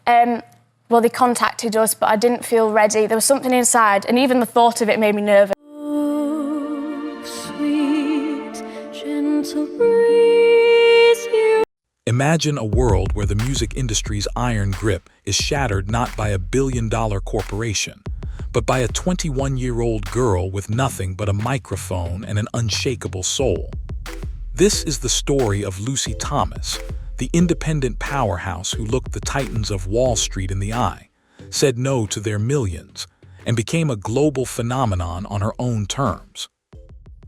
Well, they contacted us, but I didn't feel ready. There was something inside, and even the thought of it made me nervous. Oh, sweet, gentle breeze, you... Imagine a world where the music industry's iron grip is shattered not by a billion-dollar corporation, but by a 21-year-old girl with nothing but a microphone and an unshakable soul. This is the story of Lucy Thomas, the independent powerhouse who looked the titans of Wall Street in the eye, said no to their millions, and became a global phenomenon on her own terms.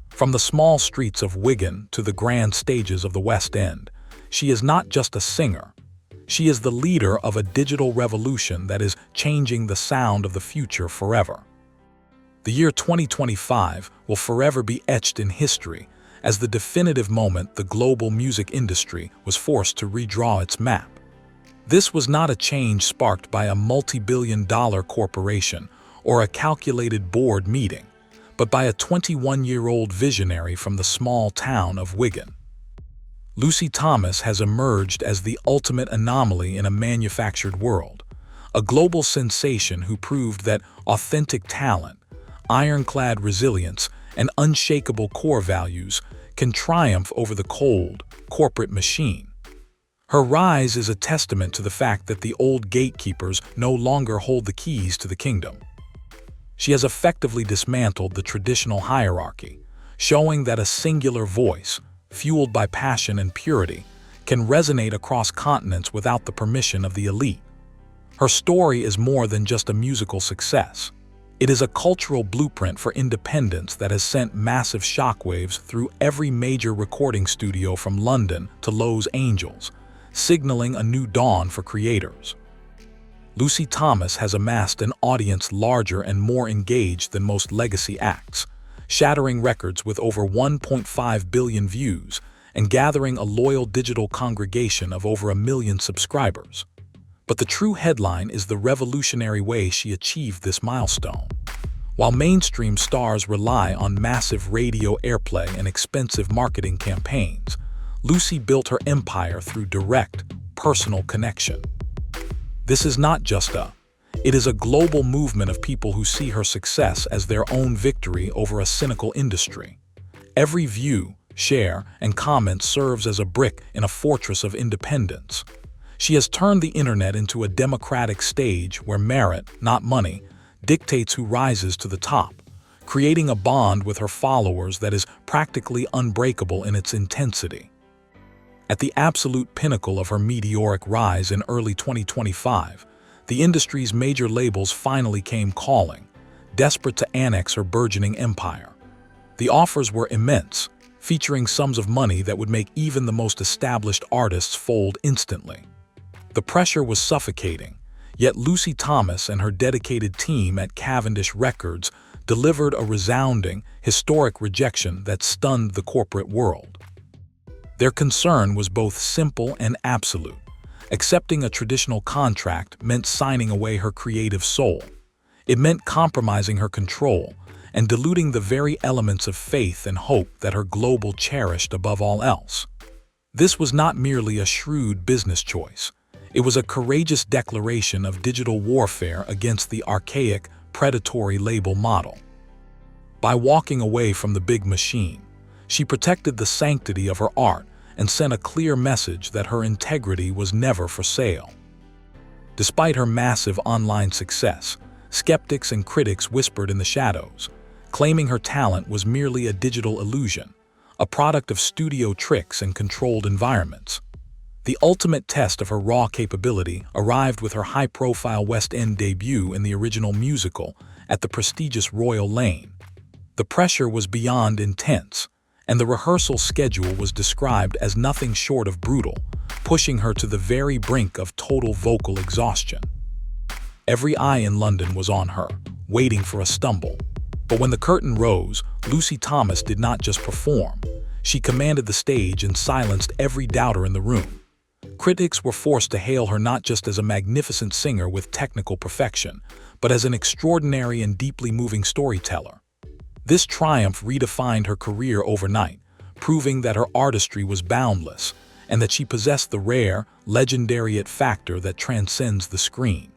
From the small streets of Wigan to the grand stages of the West End, she is not just a singer. She is the leader of a digital revolution that is changing the sound of the future forever. The year 2025 will forever be etched in history as the definitive moment the global music industry was forced to redraw its map. This was not a change sparked by a multi-billion-dollar corporation or a calculated board meeting, but by a 21-year-old visionary from the small town of Wigan. Lucy Thomas has emerged as the ultimate anomaly in a manufactured world, a global sensation who proved that authentic talent, ironclad resilience, and unshakable core values can triumph over the cold, corporate machine. Her rise is a testament to the fact that the old gatekeepers no longer hold the keys to the kingdom. She has effectively dismantled the traditional hierarchy, showing that a singular voice, fueled by passion and purity, can resonate across continents without the permission of the elite. Her story is more than just a musical success. It is a cultural blueprint for independence that has sent massive shockwaves through every major recording studio from London to Los Angeles, signaling a new dawn for creators. Lucy Thomas has amassed an audience larger and more engaged than most legacy acts, shattering records with over 1.5 billion views and gathering a loyal digital congregation of over 1 million subscribers. But the true headline is the revolutionary way she achieved this milestone. While mainstream stars rely on massive radio airplay and expensive marketing campaigns, Lucy built her empire through direct, personal connection. This is not just it is a global movement of people who see her success as their own victory over a cynical industry. Every view, share, and comment serves as a brick in a fortress of independence. She has turned the internet into a democratic stage where merit, not money, dictates who rises to the top, creating a bond with her followers that is practically unbreakable in its intensity. At the absolute pinnacle of her meteoric rise in early 2025, the industry's major labels finally came calling, desperate to annex her burgeoning empire. The offers were immense, featuring sums of money that would make even the most established artists fold instantly. The pressure was suffocating, yet Lucy Thomas and her dedicated team at Cavendish Records delivered a resounding, historic rejection that stunned the corporate world. Their concern was both simple and absolute. Accepting a traditional contract meant signing away her creative soul. It meant compromising her control and diluting the very elements of faith and hope that her global cherished above all else. This was not merely a shrewd business choice. It was a courageous declaration of digital warfare against the archaic, predatory label model. By walking away from the big machine, she protected the sanctity of her art and sent a clear message that her integrity was never for sale. Despite her massive online success, skeptics and critics whispered in the shadows, claiming her talent was merely a digital illusion, a product of studio tricks and controlled environments. The ultimate test of her raw capability arrived with her high-profile West End debut in the original musical at the prestigious Royal Lane. The pressure was beyond intense, and the rehearsal schedule was described as nothing short of brutal, pushing her to the very brink of total vocal exhaustion. Every eye in London was on her, waiting for a stumble. But when the curtain rose, Lucy Thomas did not just perform. She commanded the stage and silenced every doubter in the room. Critics were forced to hail her not just as a magnificent singer with technical perfection, but as an extraordinary and deeply moving storyteller. This triumph redefined her career overnight, proving that her artistry was boundless and that she possessed the rare, legendary it factor that transcends the screen.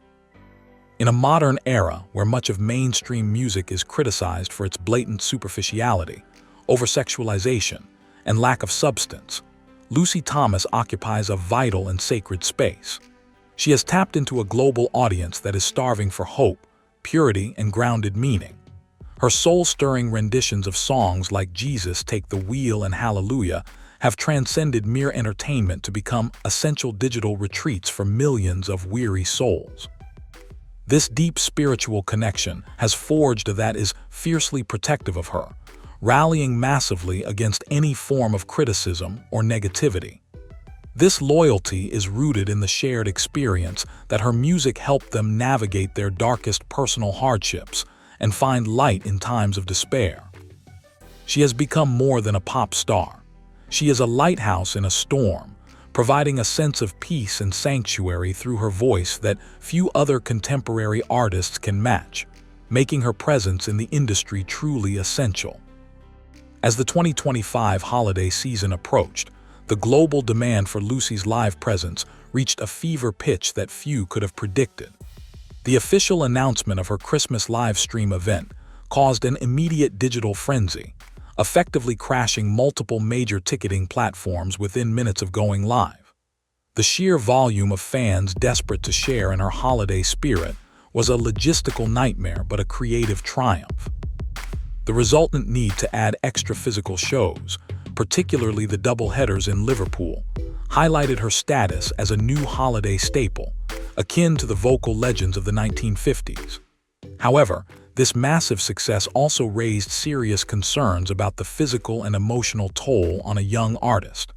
In a modern era where much of mainstream music is criticized for its blatant superficiality, over-sexualization, and lack of substance, Lucy Thomas occupies a vital and sacred space. She has tapped into a global audience that is starving for hope, purity, and grounded meaning. Her soul-stirring renditions of songs like Jesus Take the Wheel and Hallelujah have transcended mere entertainment to become essential digital retreats for millions of weary souls. This deep spiritual connection has forged a that is fiercely protective of her, rallying massively against any form of criticism or negativity. This loyalty is rooted in the shared experience that her music helped them navigate their darkest personal hardships and find light in times of despair. She has become more than a pop star. She is a lighthouse in a storm, providing a sense of peace and sanctuary through her voice that few other contemporary artists can match, making her presence in the industry truly essential. As the 2025 holiday season approached, the global demand for Lucy's live presence reached a fever pitch that few could have predicted. The official announcement of her Christmas live stream event caused an immediate digital frenzy, effectively crashing multiple major ticketing platforms within minutes of going live. The sheer volume of fans desperate to share in her holiday spirit was a logistical nightmare but a creative triumph. The resultant need to add extra physical shows, particularly the double-headers in Liverpool, highlighted her status as a new holiday staple, akin to the vocal legends of the 1950s. However, this massive success also raised serious concerns about the physical and emotional toll on a young artist.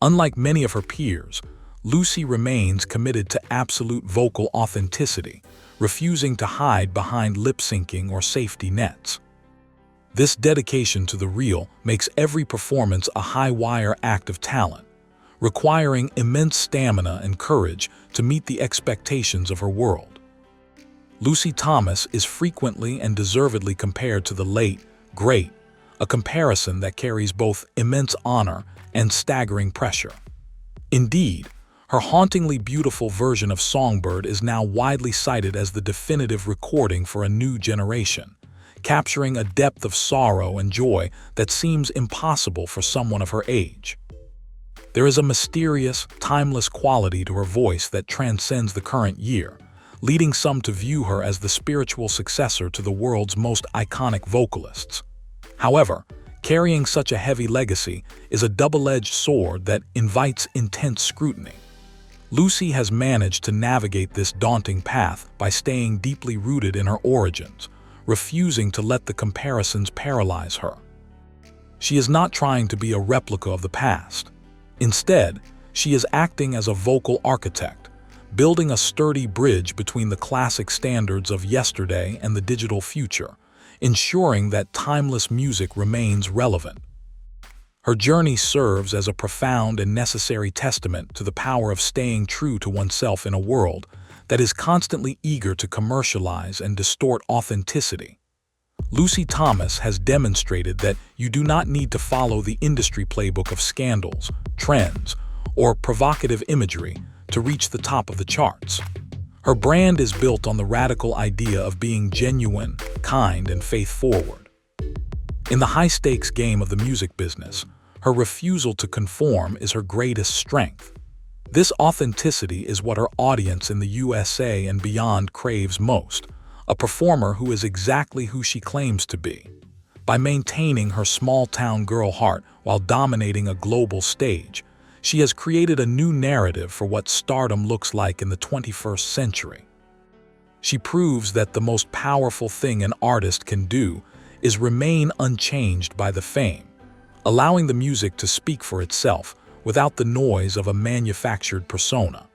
Unlike many of her peers, Lucy remains committed to absolute vocal authenticity, refusing to hide behind lip-syncing or safety nets. This dedication to the real makes every performance a high-wire act of talent, requiring immense stamina and courage to meet the expectations of her world. Lucy Thomas is frequently and deservedly compared to the late, great, a comparison that carries both immense honor and staggering pressure. Indeed, her hauntingly beautiful version of Songbird is now widely cited as the definitive recording for a new generation, capturing a depth of sorrow and joy that seems impossible for someone of her age. There is a mysterious, timeless quality to her voice that transcends the current year, leading some to view her as the spiritual successor to the world's most iconic vocalists. However, carrying such a heavy legacy is a double-edged sword that invites intense scrutiny. Lucy has managed to navigate this daunting path by staying deeply rooted in her origins, refusing to let the comparisons paralyze her. She is not trying to be a replica of the past. Instead, she is acting as a vocal architect, building a sturdy bridge between the classic standards of yesterday and the digital future, ensuring that timeless music remains relevant. Her journey serves as a profound and necessary testament to the power of staying true to oneself in a world that is constantly eager to commercialize and distort authenticity. Lucy Thomas has demonstrated that you do not need to follow the industry playbook of scandals, trends, or provocative imagery to reach the top of the charts. Her brand is built on the radical idea of being genuine, kind, and faith-forward. In the high-stakes game of the music business, her refusal to conform is her greatest strength. This authenticity is what her audience in the USA and beyond craves most, a performer who is exactly who she claims to be. By maintaining her small-town girl heart while dominating a global stage, she has created a new narrative for what stardom looks like in the 21st century. She proves that the most powerful thing an artist can do is remain unchanged by the fame, allowing the music to speak for itself without the noise of a manufactured persona.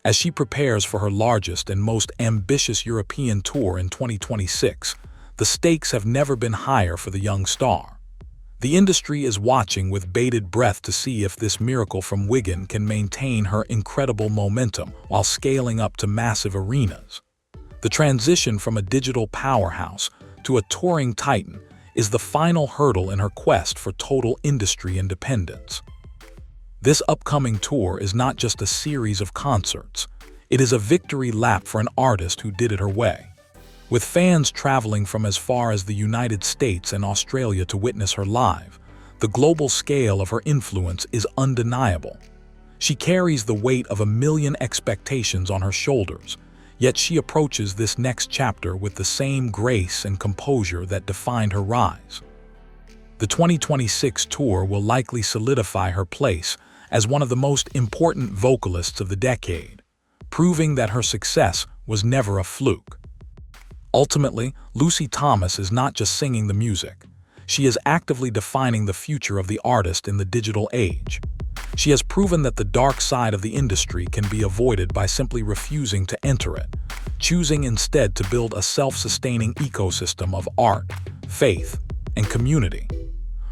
As she prepares for her largest and most ambitious European tour in 2026, the stakes have never been higher for the young star. The industry is watching with bated breath to see if this miracle from Wigan can maintain her incredible momentum while scaling up to massive arenas. The transition from a digital powerhouse to a touring titan is the final hurdle in her quest for total industry independence. This upcoming tour is not just a series of concerts. It is a victory lap for an artist who did it her way. With fans traveling from as far as the United States and Australia to witness her live, the global scale of her influence is undeniable. She carries the weight of 1,000,000 expectations on her shoulders, yet she approaches this next chapter with the same grace and composure that defined her rise. The 2026 tour will likely solidify her place as one of the most important vocalists of the decade, proving that her success was never a fluke. Ultimately, Lucy Thomas is not just singing the music. She is actively defining the future of the artist in the digital age. She has proven that the dark side of the industry can be avoided by simply refusing to enter it, choosing instead to build a self-sustaining ecosystem of art, faith, and community.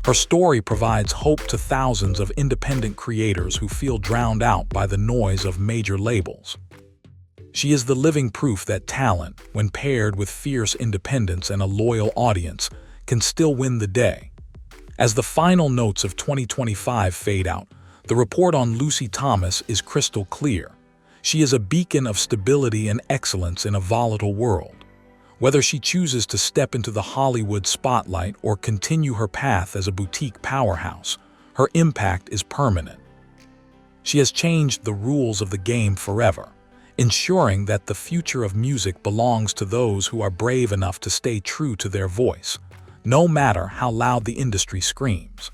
Her story provides hope to thousands of independent creators who feel drowned out by the noise of major labels. She is the living proof that talent, when paired with fierce independence and a loyal audience, can still win the day. As the final notes of 2025 fade out, the report on Lucy Thomas is crystal clear. She is a beacon of stability and excellence in a volatile world. Whether she chooses to step into the Hollywood spotlight or continue her path as a boutique powerhouse, her impact is permanent. She has changed the rules of the game forever, ensuring that the future of music belongs to those who are brave enough to stay true to their voice, no matter how loud the industry screams.